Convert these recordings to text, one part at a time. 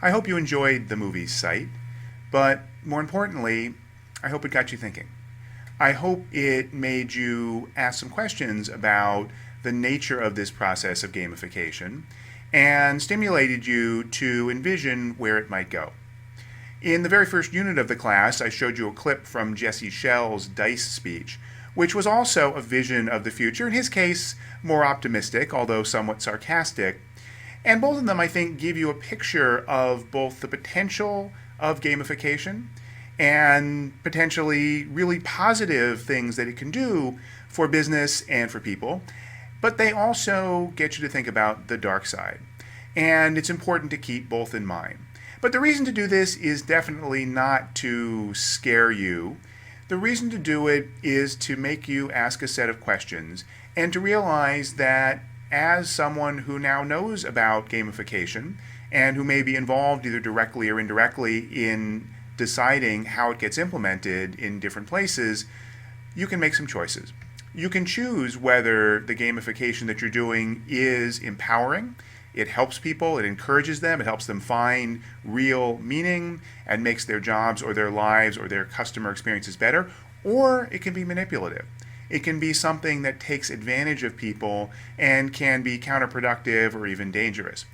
I hope you enjoyed the movie's site, but more importantly, I hope it got you thinking. I hope it made you ask some questions about the nature of this process of gamification and stimulated you to envision where it might go. In the very first unit of the class, I showed you a clip from Jesse Schell's DICE speech, which was also a vision of the future, in his case, more optimistic, although somewhat sarcastic. And both of them, I think, give you a picture of both the potential of gamification and potentially really positive things that it can do for business and for people. But they also get you to think about the dark side. And it's important to keep both in mind. But the reason to do this is definitely not to scare you. The reason to do it is to make you ask a set of questions and to realize that as someone who now knows about gamification and who may be involved either directly or indirectly in deciding how it gets implemented in different places, you can make some choices. You can choose whether the gamification that you're doing is empowering. It helps people, it encourages them, it helps them find real meaning and makes their jobs or their lives or their customer experiences better, or it can be manipulative. It can be something that takes advantage of people and can be counterproductive or even dangerous.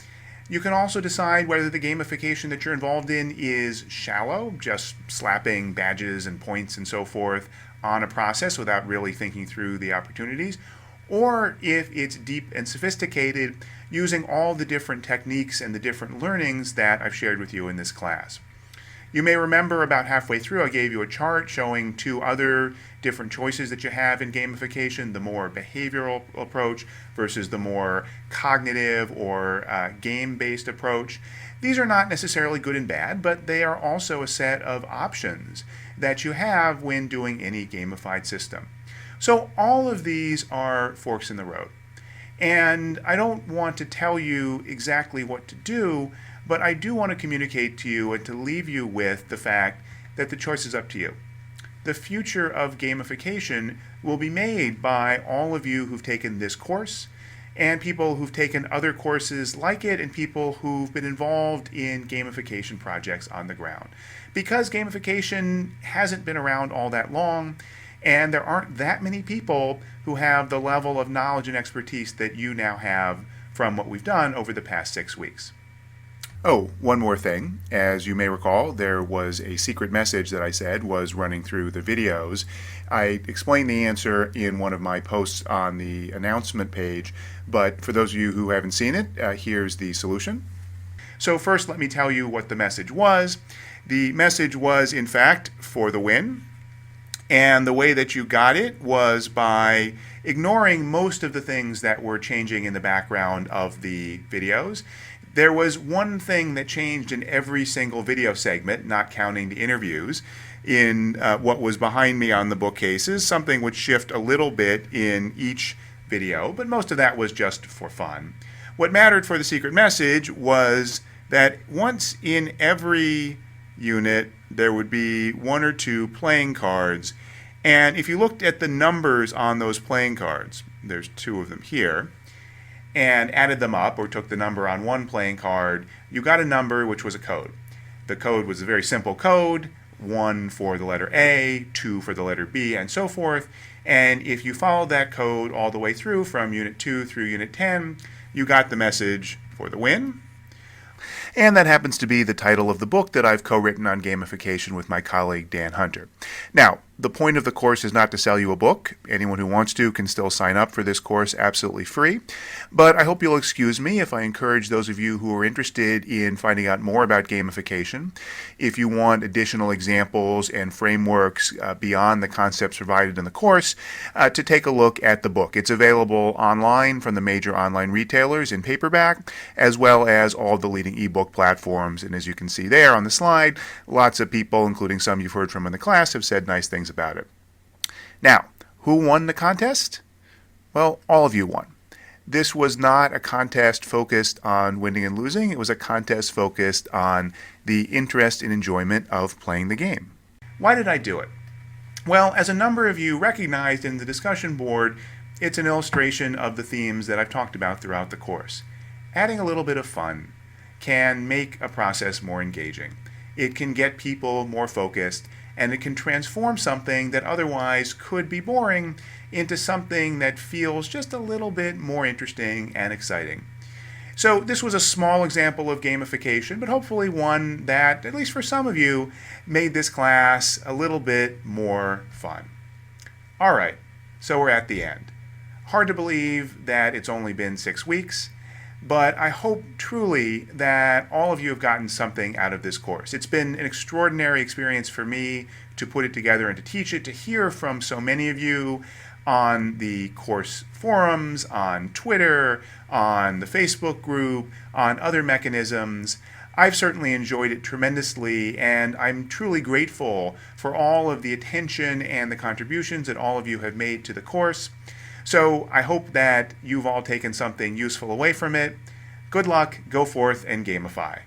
You can also decide whether the gamification that you're involved in is shallow, just slapping badges and points and so forth on a process without really thinking through the opportunities, or if it's deep and sophisticated, using all the different techniques and the different learnings that I've shared with you in this class. You may remember about halfway through I gave you a chart showing two other different choices that you have in gamification, the more behavioral approach versus the more cognitive or game-based approach. These are not necessarily good and bad, but they are also a set of options that you have when doing any gamified system. So all of these are forks in the road. And I don't want to tell you exactly what to do, but I do want to communicate to you and to leave you with the fact that the choice is up to you. The future of gamification will be made by all of you who've taken this course and people who've taken other courses like it and people who've been involved in gamification projects on the ground. Because gamification hasn't been around all that long, and there aren't that many people who have the level of knowledge and expertise that you now have from what we've done over the past 6 weeks. Oh, one more thing. As you may recall, there was a secret message that I said was running through the videos. I explained the answer in one of my posts on the announcement page, but for those of you who haven't seen it, here's the solution. So first, let me tell you what the message was. The message was, in fact, for the win. And the way that you got it was by ignoring most of the things that were changing in the background of the videos. There was one thing that changed in every single video segment, not counting the interviews. In what was behind me on the bookcases, something would shift a little bit in each video, but most of that was just for fun. What mattered for the secret message was that once in every unit, there would be 1 or 2 playing cards. And if you looked at the numbers on those playing cards, there's 2 of them here, and added them up or took the number on one playing card, you got a number which was a code. The code was a very simple code, 1 for the letter A, 2 for the letter B, and so forth. And if you followed that code all the way through from Unit 2 through Unit 10, you got the message for the win. And that happens to be the title of the book that I've co-written on gamification with my colleague Dan Hunter. Now, the point of the course is not to sell you a book. Anyone who wants to can still sign up for this course absolutely free. But I hope you'll excuse me if I encourage those of you who are interested in finding out more about gamification. If you want additional examples and frameworks beyond the concepts provided in the course, to take a look at the book. It's available online from the major online retailers in paperback, as well as all the leading ebook platforms. And as you can see there on the slide, lots of people, including some you've heard from in the class, have said nice things about it. Now, who won the contest? Well, all of you won. This was not a contest focused on winning and losing. It was a contest focused on the interest and enjoyment of playing the game. Why did I do it? Well, as a number of you recognized in the discussion board, it's an illustration of the themes that I've talked about throughout the course. Adding a little bit of fun, can make a process more engaging. It can get people more focused, and it can transform something that otherwise could be boring into something that feels just a little bit more interesting and exciting. So this was a small example of gamification, but hopefully one that, at least for some of you, made this class a little bit more fun. All right, so we're at the end. Hard to believe that it's only been 6 weeks, but I hope truly that all of you have gotten something out of this course. It's been an extraordinary experience for me to put it together and to teach it, to hear from so many of you on the course forums, on Twitter, on the Facebook group, on other mechanisms. I've certainly enjoyed it tremendously, and I'm truly grateful for all of the attention and the contributions that all of you have made to the course. So I hope that you've all taken something useful away from it. Good luck, go forth and gamify.